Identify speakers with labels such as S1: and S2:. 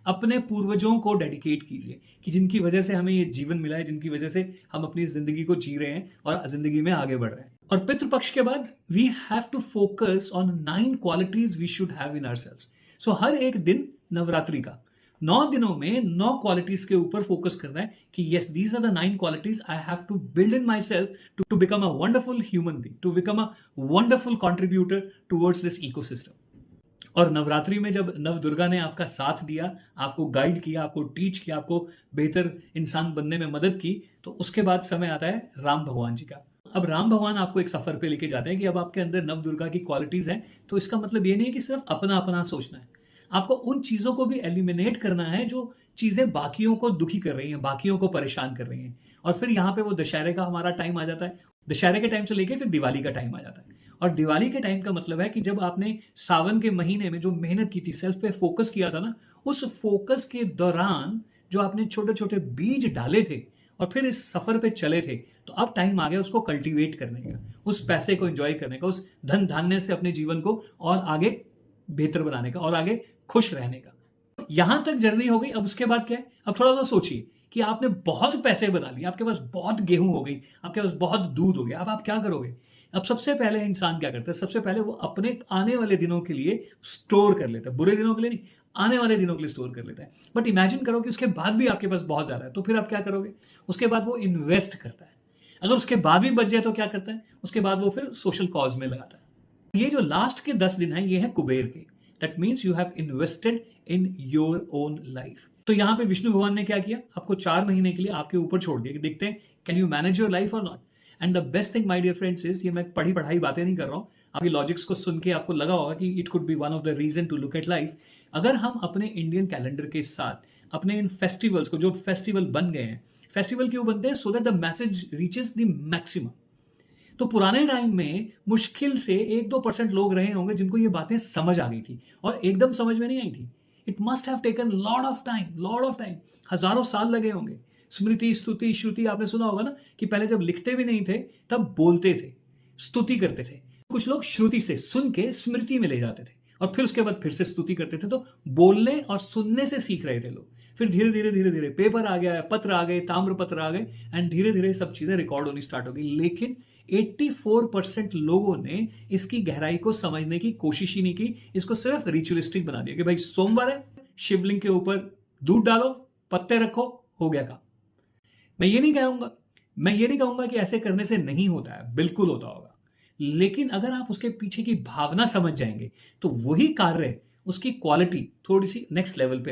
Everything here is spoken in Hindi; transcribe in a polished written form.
S1: अपने पूर्वजों को डेडिकेट कीजिए कि जिनकी वजह से हमें ये जीवन मिला है, जिनकी वजह से हम अपनी ज़िंदगी को जी रहे हैं और ज़िंदगी में आगे बढ़ रहे हैं। और पितृपक्ष के बाद we have to focus on 9 qualities we should have in ourselves. So हर एक दिन नवरात्रि का 9 दिनों में 9 क्वालिटीज़ के ऊपर फोकस करना है कि yes, these are the 9 qualities I have to build in myself to become a wonderful human being, to become a wonderful contributor towards this ecosystem. और नवरात्रि में जब नव दुर्गा ने आपका साथ दिया, आपको गाइड किया, आपको टीच किया, आपको बेहतर इंसान बनने में मदद की, तो उसके बाद समय आता है राम भगवान जी का। अब राम भगवान आपको एक सफर पे लेके जाते हैं कि अब आपके अंदर नव दुर्गा की क्वालिटीज हैं, तो इसका मतलब ये नहीं है कि सिर्फ अपना अपना सोचना है। आपको उन चीजों को भी एलिमिनेट करना है जो चीजें बाकियों को दुखी कर रही हैं, बाकियों को परेशान कर रही हैं। और फिर यहाँ पे वो दशहरे का हमारा टाइम आ जाता है। दशहरे के टाइम से लेके फिर दिवाली का टाइम आ जाता है। और दिवाली के टाइम का मतलब है कि जब आपने सावन के महीने में जो मेहनत की थी, सेल्फ पे फोकस किया था ना, उस फोकस के दौरान जो आपने छोटे छोटे बीज डाले थे और फिर इस सफर पे चले थे, तो अब टाइम आ गया उसको कल्टीवेट करने का, उस पैसे को एंजॉय करने का, उस धन धान्य से अपने जीवन को और आगे बेहतर बनाने का और आगे खुश रहने का। यहां तक जर्नी हो गई। अब उसके बाद क्या है? अब थोड़ा सा सोचिए कि आपने बहुत पैसे बना लिए, आपके पास बहुत गेहूं हो गई, आपके पास बहुत दूध हो गया, अब आप क्या करोगे? अब सबसे पहले इंसान क्या करता है? सबसे पहले वो अपने आने वाले दिनों के लिए स्टोर कर लेता है। बुरे दिनों के लिए नहीं, आने वाले दिनों के लिए स्टोर कर लेता है। बट इमेजिन करो कि उसके बाद भी आपके पास बहुत ज्यादा है, तो फिर आप क्या करोगे? उसके बाद वो इन्वेस्ट करता है। अगर उसके बाद भी बच जाए तो क्या करता है? उसके बाद वो फिर सोशल कॉज में लगाता है। ये जो लास्ट के 10 दिन है, ये है कुबेर के। That means you have invested in your own life. तो यहां पे विष्णु भगवान ने क्या किया? आपको 4 महीने के लिए आपके ऊपर छोड़ दिया कि देखते हैं can you manage your life और not. And the best thing my dear friends is, ये मैं पढ़ी पढ़ाई बातें नहीं कर रहा हूं, आपकी लॉजिक्स को सुन के आपको लगा होगा कि it could be one of the reason to look at life. अगर हम अपने इंडियन कैलेंडर के साथ अपने इन फेस्टिवल्स को, जो फेस्टिवल बन गए हैं, फेस्टिवल क्यों बनते हैं? So that the message reaches the maximum. तो पुराने टाइम में मुश्किल से 1-2% लोग रहे होंगे जिनको ये बातें समझ आ गई थी, और एकदम समझ में नहीं आई थी। It must have taken lot of time. हजारों साल लगे होंगे। स्मृति, स्तुति, श्रुति आपने सुना होगा ना कि पहले जब लिखते भी नहीं थे तब बोलते थे, स्तुति करते थे। कुछ लोग श्रुति से सुन के स्मृति में ले जाते थे और फिर उसके बाद फिर से स्तुति करते थे। तो बोलने और सुनने से सीख रहे थे लोग। फिर धीरे धीरे पेपर आ गया, पत्र आ गए, ताम्र पत्र आ गए, एंड धीरे धीरे सब चीजें रिकॉर्ड होनी स्टार्ट हो गई। लेकिन 84% लोगों ने इसकी गहराई को समझने की कोशिश ही नहीं की। इसको सिर्फ रिचुअलिस्टिक बना दिया कि भाई सोमवार है, शिवलिंग के ऊपर दूध डालो, पत्ते रखो, हो गया काम। मैं ये नहीं कहूंगा कि ऐसे करने से नहीं होता है, बिल्कुल होता होगा। लेकिन अगर आप उसके पीछे की भावना समझ जाएंगे तो वही कार्य, उसकी क्वालिटी थोड़ी सी नेक्स्ट लेवल पे